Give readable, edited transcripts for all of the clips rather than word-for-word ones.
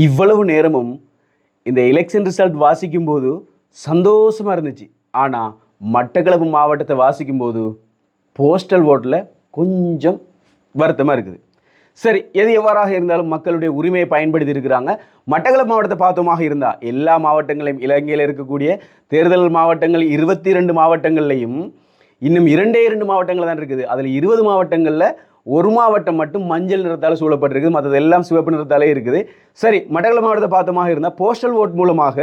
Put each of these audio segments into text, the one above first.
இவ்வளவு நேரமும் இந்த எலெக்ஷன் ரிசல்ட் வாசிக்கும்போது சந்தோஷமாக இருந்துச்சு. ஆனால் மட்டக்களப்பு மாவட்டத்தை வாசிக்கும்போது போஸ்டல் ஓட்டில் கொஞ்சம் வருத்தமாக இருக்குது. சரி, எது எவ்வாறாக இருந்தாலும் மக்களுடைய உரிமையை பயன்படுத்தி இருக்கிறாங்க. மட்டக்களப்பு மாவட்டத்தை பார்த்தோமாக இருந்தால் எல்லா மாவட்டங்களையும், இலங்கையில் இருக்கக்கூடிய தேர்தல் மாவட்டங்கள் 22 மாவட்டங்கள்லையும் இன்னும் 2 மாவட்டங்கள் தான் இருக்குது. அதில் 20 மாவட்டங்களில் ஒரு மாவட்டம் மட்டும் மஞ்சள் நிறத்தால் சூழப்பட்டிருக்குது, மற்றது எல்லாம் சிவப்பு நிறத்தாலே இருக்குது. சரி, மட்டக்களப்பு மாவட்டத்தை பார்த்தோமாக இருந்தால் போஸ்டல் ஓட் மூலமாக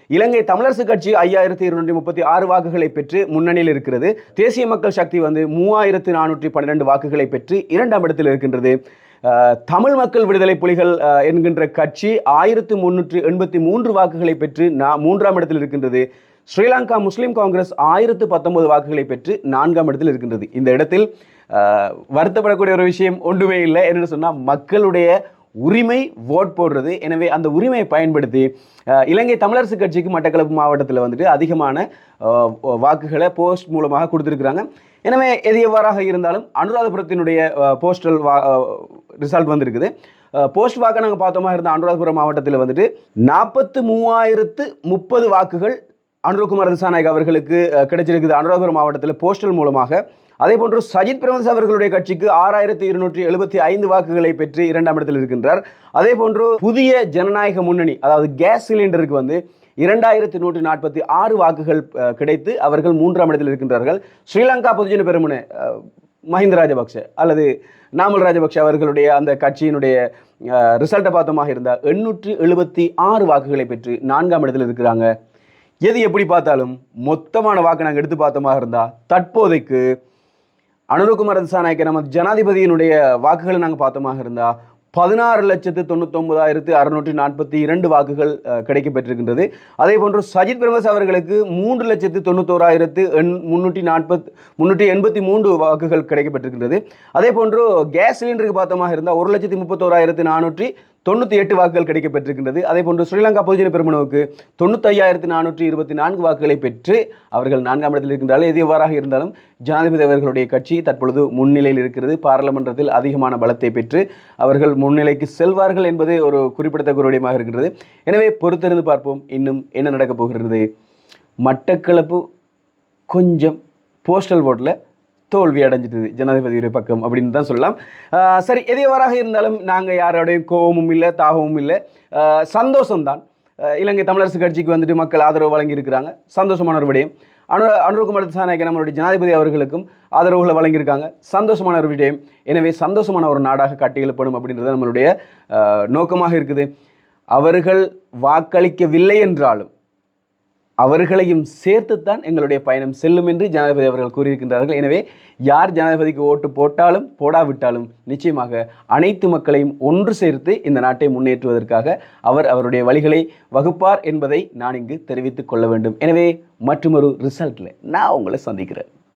இலங்கை தமிழரசு கட்சி 5236 வாக்குகளை பெற்று முன்னணியில் இருக்கிறது. தேசிய மக்கள் சக்தி 3412 வாக்குகளை பெற்று 2ஆம் இடத்தில் இருக்கின்றது. தமிழ் மக்கள் விடுதலை புலிகள் என்கின்ற கட்சி 1383 வாக்குகளை பெற்று 3ஆம் இடத்தில் இருக்கின்றது. ஸ்ரீலங்கா முஸ்லிம் காங்கிரஸ் 1019 வாக்குகளை பெற்று 4ஆம் இடத்தில் இருக்கின்றது. இந்த இடத்தில் வருத்தப்படக்கூடிய ஒரு விஷயம் ஒன்றுமே இல்லை. என்னென்னு சொன்னால், மக்களுடைய உரிமை ஓட் போடுறது. எனவே அந்த உரிமையை பயன்படுத்தி இலங்கை தமிழரசு கட்சிக்கு மட்டக்களப்பு மாவட்டத்தில் அதிகமான வாக்குகளை போஸ்ட் மூலமாக கொடுத்துருக்குறாங்க. எனவே எது எவ்வாறாக இருந்தாலும் அனுராதபுரத்தினுடைய போஸ்டல் ரிசல்ட் வந்திருக்குது. போஸ்ட் வாக்கை நாங்கள் பார்த்தோமா இருந்த அனுராதபுரம் மாவட்டத்தில் 43,030 வாக்குகள் அனுரகுமார் திசாநாயக் அவர்களுக்கு கிடைச்சிருக்குது அனுராதபுரம் மாவட்டத்தில் போஸ்டல் மூலமாக. அதே போன்று சஜித் பிரேமதாச அவர்களுடைய கட்சிக்கு 6275 வாக்குகளை பெற்று 2ஆம் இடத்தில் இருக்கின்றார். அதே போன்று புதிய ஜனநாயக முன்னணி, அதாவது கேஸ் சிலிண்டருக்கு 2146 வாக்குகள் கிடைத்து அவர்கள் 3ஆம் இடத்தில் இருக்கின்றார்கள். ஸ்ரீலங்கா பொதுஜன பெரமுன மஹிந்த ராஜபக்ஷ அல்லது நாமல் ராஜபக்ஷ அவர்களுடைய அந்த கட்சியினுடைய ரிசல்ட்டை பார்த்தோமாக இருந்தால் 876 வாக்குகளை பெற்று 4ஆம் இடத்தில் இருக்கிறாங்க. எது எப்படி பார்த்தாலும் மொத்தமான வாக்கு நாங்கள் எடுத்து பார்த்தோமாக இருந்தால் தற்போதைக்கு அனுரகுமார் திசாநாயக்க நம்ம ஜனாதிபதியினுடைய வாக்குகளை நாங்கள் பார்த்தோமாக இருந்தால் 16,99,642 வாக்குகள் கிடைக்கப்பெற்றிருக்கின்றது. அதே போன்று சஜித் பிரேமதாச அவர்களுக்கு 3,91,383 வாக்குகள் கிடைக்கப்பெற்றிருக்கின்றது. அதே போன்று கேஸ் சிலிண்டருக்கு பார்த்தோமாக இருந்தால் 1,31,498 வாக்குகள் கிடைக்கப்பெற்றிருக்கின்றது. அதே போன்று ஸ்ரீலங்கா பொதுஜன பெரமுனவுக்கு 95,424 வாக்குகளை பெற்று அவர்கள் 4ஆம் இடத்தில் இருக்கின்றார்கள். எது எவ்வாறாக இருந்தாலும் ஜனாதிபதி அவர்களுடைய கட்சி தற்பொழுது முன்னிலையில் இருக்கிறது. பாராளுமன்றத்தில் அதிகமான பலத்தை பெற்று அவர்கள் முன்னிலைக்கு செல்வார்கள் என்பது ஒரு குறிப்பிடத்தக்க விடயமாக இருக்கிறது. எனவே பொறுத்திருந்து பார்ப்போம் இன்னும் என்ன நடக்கப் போகிறது. மட்டக்களப்பு கொஞ்சம் போஸ்டல் ஓட்டில் தோல்வி அடைஞ்சிட்டது ஜனாதிபதியுடைய பக்கம் அப்படின்னு தான் சொல்லலாம். சரி, எதையவாறாக இருந்தாலும் நாங்கள் யாரோடையும் கோபமும் இல்லை, தாகமும் இல்லை, சந்தோஷம்தான். இலங்கை தமிழரசு கட்சிக்கு மக்கள் ஆதரவு வழங்கியிருக்கிறாங்க, சந்தோஷமான ஒரு விடயம். அனுரகுமார் திசாநாயக்க நம்மளுடைய ஜனாதிபதி அவர்களுக்கும் ஆதரவுகளை வழங்கியிருக்காங்க, சந்தோஷமான ஒரு விடயம். எனவே சந்தோஷமான ஒரு நாடாக கட்டியெழுப்படும் அப்படின்றது நம்மளுடைய நோக்கமாக இருக்குது. அவர்கள் வாக்களிக்கவில்லை என்றாலும் அவர்களையும் சேர்த்துத்தான் எங்களுடைய பயணம் செல்லும் என்று ஜனாதிபதி அவர்கள் கூறியிருக்கின்றார்கள். எனவே யார் ஜனாதிபதிக்கு ஓட்டு போட்டாலும் போடாவிட்டாலும் நிச்சயமாக அனைத்து மக்களையும் ஒன்று சேர்த்து இந்த நாட்டை முன்னேற்றுவதற்காக அவருடைய வழிகளை வகுப்பார் என்பதை நான் இங்கு தெரிவித்துக் கொள்ள வேண்டும். எனவே மற்றொரு ரிசல்ட்டில் நான் உங்களை சந்திக்கிறேன்.